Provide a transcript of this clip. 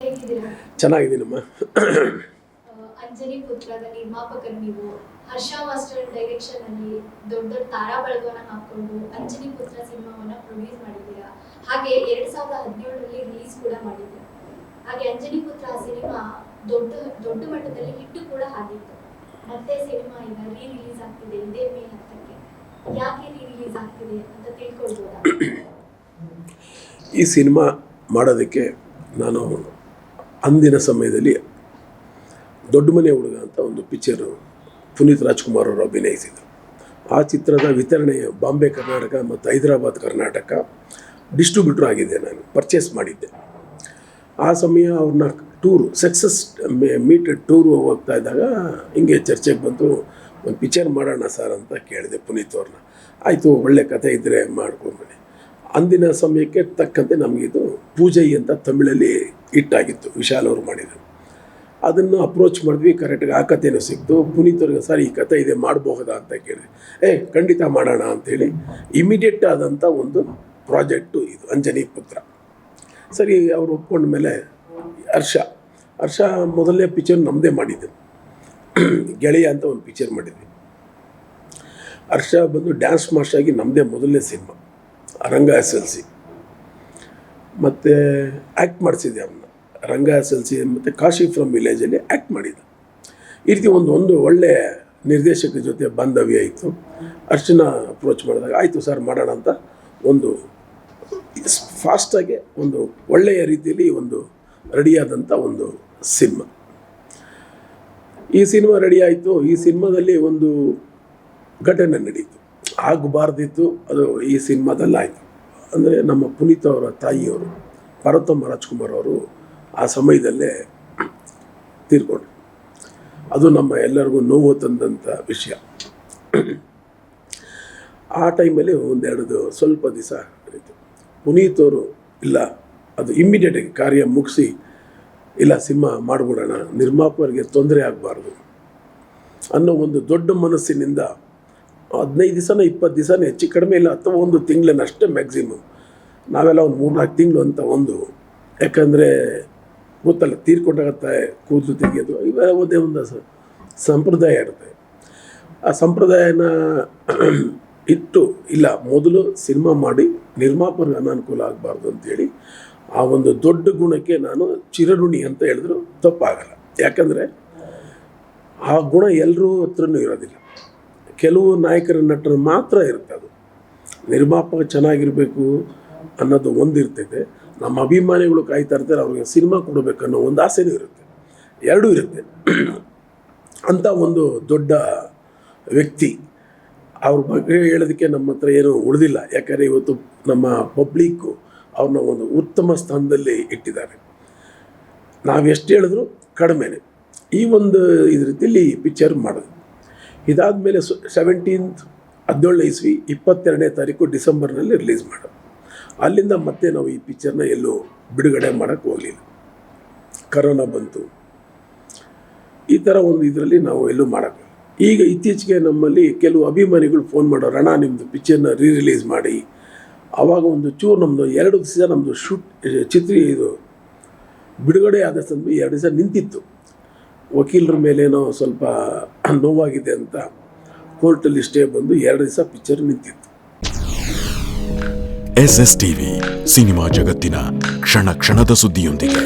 ಹೇಗಿದ್ದೀರಾ? ಚೆನ್ನಾಗಿದ್ದೀನಮ್ಮ. ಅಂಜನಿ ಪುತ್ರದ ನಿರ್ಮಾಪಕರು ನೀವು. ಹರ್ಷ ಮಾಸ್ಟರ್ ಡೈರೆಕ್ಷನ್ ಅಲ್ಲಿ ದೊಡ್ಡ ದೊಡ್ಡ ತಾರಾ ಬಳಗವನ್ನ ಹಾಕೊಂಡು ಅಂಜನಿ ಪುತ್ರ ಸಿನಿಮಾವನ್ನ ಪ್ರೊಡ್ಯೂಸ್ ಮಾಡಿದ್ದೀರಾ. ಹಾಗೆ 2017ರಲ್ಲಿ ರಿಲೀಸ್ ಕೂಡ ಮಾಡಿದ್ದೀರಾ. ಹಾಗೆ ಅಂಜನಿ ಪುತ್ರ ಸಿನಿಮಾ ದೊಡ್ಡ ಮಟ್ಟದಲ್ಲಿ ಹಿಟ್ಟು ಕೂಡ ಆಗಿತ್ತು. ಮತ್ತೆ ಸಿನಿಮಾ ಈಗ ರಿಲೀಸ್ ಆಗ್ತಿದೆ ಇದೇ ಮೇ 10ಕ್ಕೆ. ಯಾಕೆ ರಿಲೀಸ್ ಆಗ್ತಿದೆ ಅಂತ ತಿಳ್ಕೊಳ್ಬೋದಾ? ಈ ಸಿನಿಮಾ ಮಾಡೋದಕ್ಕೆ ನಾನು ಅಂದಿನ ಸಮಯದಲ್ಲಿ ದೊಡ್ಡ ಮನೆ ಹುಡುಗ ಅಂತ ಒಂದು ಪಿಕ್ಚರು ಪುನೀತ್ ರಾಜ್ಕುಮಾರ್ ಅವರು ಅಭಿನಯಿಸಿದರು. ಆ ಚಿತ್ರದ ವಿತರಣೆ ಬಾಂಬೆ ಕರ್ನಾಟಕ ಮತ್ತು ಹೈದರಾಬಾದ್ ಕರ್ನಾಟಕ ಡಿಸ್ಟ್ರಿಬ್ಯೂಟ್ರ್ ಆಗಿದ್ದೆ, ನಾನು ಪರ್ಚೇಸ್ ಮಾಡಿದ್ದೆ. ಆ ಸಮಯ ಅವ್ರನ್ನ ಸಕ್ಸಸ್ ಮೀಟ್ ಟೂರು ಹೋಗ್ತಾ ಇದ್ದಾಗ ಹಿಂಗೆ ಚರ್ಚೆಗೆ ಬಂತು, ಒಂದು ಪಿಕ್ಚರ್ ಮಾಡೋಣ ಸರ್ ಅಂತ ಕೇಳಿದೆ ಪುನೀತ್ ಅವ್ರನ್ನ. ಆಯಿತು, ಒಳ್ಳೆ ಕಥೆ ಇದ್ದರೆ ಮಾಡ್ಕೊಂಬನ್ನಿ. ಅಂದಿನ ಸಮಯಕ್ಕೆ ತಕ್ಕಂತೆ ನಮಗಿದು ಪೂಜೈ ಅಂತ ತಮಿಳಲ್ಲಿ ಹಿಟ್ಟಾಗಿತ್ತು, ವಿಶಾಲ್ ಅವರು ಮಾಡಿದರು. ಅದನ್ನು ಅಪ್ರೋಚ್ ಮಾಡಿದ್ವಿ, ಕರೆಕ್ಟಾಗಿ ಆ ಕಥೆನೂ ಸಿಕ್ತು. ಪುನೀತ್ ಅವ್ರಿಗೆ ಸರ್ ಈ ಕಥೆ ಇದೆ ಮಾಡಬಹುದಾ ಅಂತ ಕೇಳಿದೆ. ಖಂಡಿತ ಮಾಡೋಣ ಅಂಥೇಳಿ ಇಮಿಡಿಯೇಟ್ ಆದಂಥ ಒಂದು ಪ್ರಾಜೆಕ್ಟು ಇದು ಅಂಜನಿ ಪುತ್ರ. ಸರಿ, ಅವರು ಒಪ್ಕೊಂಡ ಮೇಲೆ ಹರ್ಷ ಮೊದಲನೇ ಪಿಕ್ಚರ್ ನಮ್ಮದೇ ಮಾಡಿದ್ದು, ಗೆಳೆಯ ಅಂತ ಒಂದು ಪಿಕ್ಚರ್ ಮಾಡಿದ್ವಿ. ಹರ್ಷ ಬಂದು ಡ್ಯಾನ್ಸ್ ಮಾಸ್ಟರ್ ಆಗಿ ನಮ್ಮದೇ ಮೊದಲನೇ ಸಿನಿಮಾ ರಂಗ SLC. ಮತ್ತು ಆ್ಯಕ್ಟ್ ಮಾಡಿಸಿದ್ದೆ ಅವನ್ನ ರಂಗ SLC ಮತ್ತು ಕಾಶಿ ಫ್ರಮ್ ವಿಲೇಜಲ್ಲಿ ಆ್ಯಕ್ಟ್ ಮಾಡಿದ್ದ. ಈ ರೀತಿ ಒಂದು ಒಳ್ಳೆಯ ನಿರ್ದೇಶಕರ ಜೊತೆ ಬಾಂಧವ್ಯ ಇತ್ತು. ಅರ್ಚನಾ ಅಪ್ರೋಚ್ ಮಾಡಿದಾಗ ಆಯಿತು ಸರ್ ಮಾಡೋಣ ಅಂತ ಒಂದು ಫಾಸ್ಟಾಗಿ ಒಂದು ಒಳ್ಳೆಯ ರೀತಿಯಲ್ಲಿ ಒಂದು ರೆಡಿಯಾದಂಥ ಒಂದು ಸಿನಿಮಾ. ಈ ಸಿನಿಮಾ ರೆಡಿ ಆಯಿತು. ಈ ಸಿನಿಮಾದಲ್ಲಿ ಒಂದು ಘಟನೆ ನಡೀತು, ಆಗಬಾರ್ದಿತ್ತು, ಅದು ಈ ಸಿನಿಮಾದಲ್ಲಿ ಆಯಿತು. ಅಂದರೆ ನಮ್ಮ ಪುನೀತ್ ಅವರ ತಾಯಿಯವರು ಪಾರ್ವತಮ್ಮ ರಾಜ್ಕುಮಾರ್ ಅವರು ಆ ಸಮಯದಲ್ಲೇ ತೀರ್ಕೊಂಡ್ರು. ಅದು ನಮ್ಮ ಎಲ್ಲರಿಗೂ ನೋವು ತಂದಂಥ ವಿಷಯ. ಆ ಟೈಮಲ್ಲಿ ಸ್ವಲ್ಪ ದಿವಸ ನಡೀತು. ಪುನೀತ್ ಅವರು ಇಲ್ಲ, ಅದು ಇಮ್ಮಿಡಿಯೇಟಾಗಿ ಕಾರ್ಯ ಮುಗಿಸಿ ಇಲ್ಲ ಸಿನಿಮಾ ಮಾಡಿಬಿಡೋಣ, ನಿರ್ಮಾಪಕರಿಗೆ ತೊಂದರೆ ಆಗಬಾರ್ದು ಅನ್ನೋ ಒಂದು ದೊಡ್ಡ ಮನಸ್ಸಿನಿಂದ 15 ದಿವಸನ 20 ದಿವಸನ ಹೆಚ್ಚು ಕಡಿಮೆ ಇಲ್ಲ, ಅಥವಾ ಒಂದು ತಿಂಗಳನ್ನಷ್ಟೇ ಮ್ಯಾಕ್ಸಿಮಮ್. ನಾವೆಲ್ಲ ಒಂದು 3-4 ತಿಂಗಳು ಅಂತ ಯಾಕಂದರೆ ಗೊತ್ತಲ್ಲ, ತೀರ್ಕೊಂಡಾಗತ್ತೆ ಕೂದಲು ತೆಗೆಯೋದು ಇವೆಲ್ಲ ಒಂದು ಸಂಪ್ರದಾಯ ಇರುತ್ತೆ. ಆ ಸಂಪ್ರದಾಯನ ಇಟ್ಟು ಇಲ್ಲ ಮೊದಲು ಸಿನಿಮಾ ಮಾಡಿ ನಿರ್ಮಾಪಕರಿಗೆ ಅನಾನುಕೂಲ ಆಗಬಾರ್ದು ಅಂತೇಳಿ ಆ ಒಂದು ದೊಡ್ಡ ಗುಣಕ್ಕೆ ನಾನು ಚಿರಋಣಿ ಅಂತ ಹೇಳಿದ್ರು ತಪ್ಪಾಗಲ್ಲ. ಯಾಕಂದರೆ ಆ ಗುಣ ಎಲ್ಲರೂ ಹತ್ರನೂ ಇರೋದಿಲ್ಲ, ಕೆಲವು ನಾಯಕರ ನಟರು ಮಾತ್ರ ಇರುತ್ತೆ. ಅದು ನಿರ್ಮಾಪಕ ಚೆನ್ನಾಗಿರಬೇಕು ಅನ್ನೋದು ಒಂದು ಇರ್ತೈತೆ, ನಮ್ಮ ಅಭಿಮಾನಿಗಳು ಕಾಯ್ತಾ ಇರ್ತಾರೆ ಅವ್ರಿಗೆ ಸಿನಿಮಾ ಕೊಡಬೇಕನ್ನೋ ಒಂದು ಆಸೆನೂ ಇರುತ್ತೆ, ಎರಡೂ ಇರುತ್ತೆ. ಅಂಥ ಒಂದು ದೊಡ್ಡ ವ್ಯಕ್ತಿ ಅವ್ರ ಬಗ್ಗೆ ಹೇಳೋದಕ್ಕೆ ನಮ್ಮ ಹತ್ರ ಏನೂ ಉಳಿದಿಲ್ಲ. ಯಾಕಂದರೆ ಇವತ್ತು ನಮ್ಮ ಪಬ್ಲಿಕ್ಕು ಅವ್ರನ್ನ ಒಂದು ಉತ್ತಮ ಸ್ಥಾನದಲ್ಲಿ ಇಟ್ಟಿದ್ದಾರೆ. ನಾವೆಷ್ಟು ಹೇಳಿದ್ರು ಕಡಿಮೆನೆ. ಈ ಒಂದು ಇದ್ರ ರೀತಿಯಲ್ಲಿ ಪಿಕ್ಚರ್ ಮಾಡೋದು. ಇದಾದಮೇಲೆ 17 ಇಸ್ವಿ 22ನೇ ತಾರೀಕು ಡಿಸೆಂಬರ್ನಲ್ಲಿ ರಿಲೀಸ್ ಮಾಡೋದು. ಅಲ್ಲಿಂದ ಮತ್ತೆ ನಾವು ಈ ಪಿಕ್ಚರ್ನ ಎಲ್ಲೂ ಬಿಡುಗಡೆ ಮಾಡೋಕ್ಕೆ ಹೋಗಲಿಲ್ಲ, ಕರೋನಾ ಬಂತು. ಈ ಥರ ಒಂದು ಇದರಲ್ಲಿ ನಾವು ಎಲ್ಲೂ ಮಾಡೋಕ್ಕೆ. ಈಗ ಇತ್ತೀಚೆಗೆ ನಮ್ಮಲ್ಲಿ ಕೆಲವು ಅಭಿಮಾನಿಗಳು ಫೋನ್ ಮಾಡೋರು, ಅಣ್ಣ ನಿಮ್ಮದು ಪಿಕ್ಚರ್ನ ರಿಲೀಸ್ ಮಾಡಿ. ಆವಾಗ ಒಂದು ಚೂರು ನಮ್ಮದು 2 ದಿವಸ ನಮ್ಮದು ಇದು ಬಿಡುಗಡೆ ಆದ ಸಂದರ್ಭ 2 ದಿವಸ ನಿಂತಿತ್ತು. ವಕೀಲರ ಮೇಲೇನೋ ಸ್ವಲ್ಪ ನೋವಾಗಿದೆ ಅಂತ ಕೋರ್ಟಲ್ಲಿ ಸ್ಟೇ ಬಂದು 2 ದಿವಸ ಪಿಕ್ಚರ್ ನಿಂತಿತ್ತು. SSTV ಸಿನಿಮಾ ಜಗತ್ತಿನ ಕ್ಷಣ ಕ್ಷಣದ ಸುದ್ದಿಯೊಂದಿಗೆ.